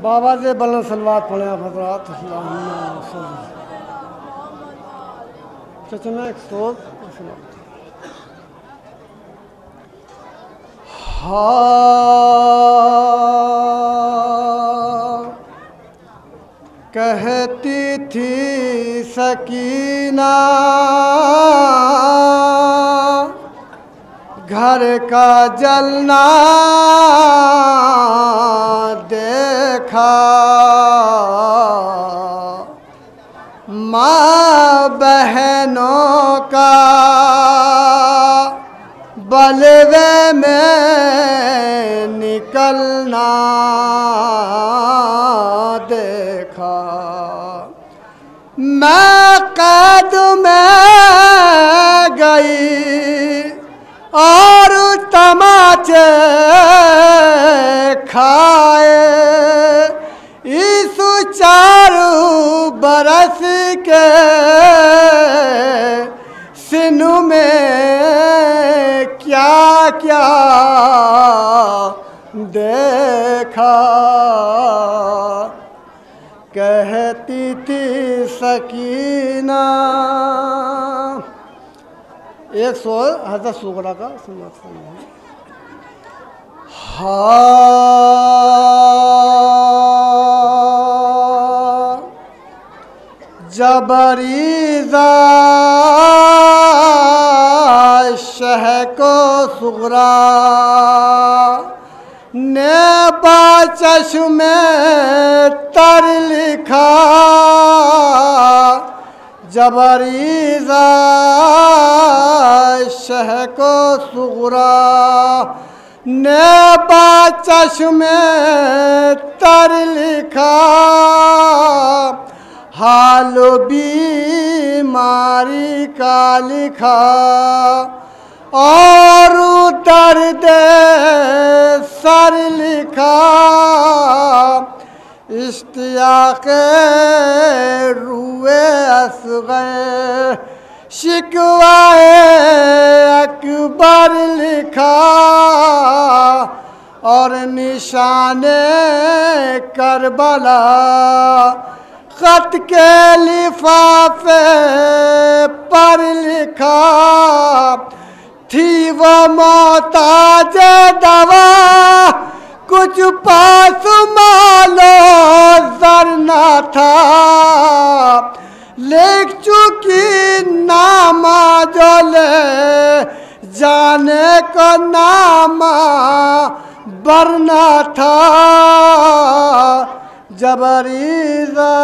बाबा जे बलन सलवात पढ़े हजरात चचना एक सोच कहती थी सकीना घर का जलना देखा, माँ बहनों का बलवे में निकलना देखा। मैं कैद में गई और तमाचे खाए, इस 4 बरस के सिनु में क्या क्या देखा। कहती थी सकीना। एक सौ हज़रत सुगरा का जबरीज़ा शह को सुगरा ने बाचश्मे तर लिखा। जबरीज़ा शह को सुगरा ने बाचश्मे तर लिखा। हाल बीमारी का लिखा और दर्द सर लिखा। इश्तियाक़े रूए असग़र शिकवाए अकबर लिखा और निशाने करबला ख़त के लिफाफे पर लिखा। थी वो मोहताज दवा कुछ पास मालो ज़र न था, लिख चुकी नामा जो ले जाने को नामा बरना था। जबरीज़ा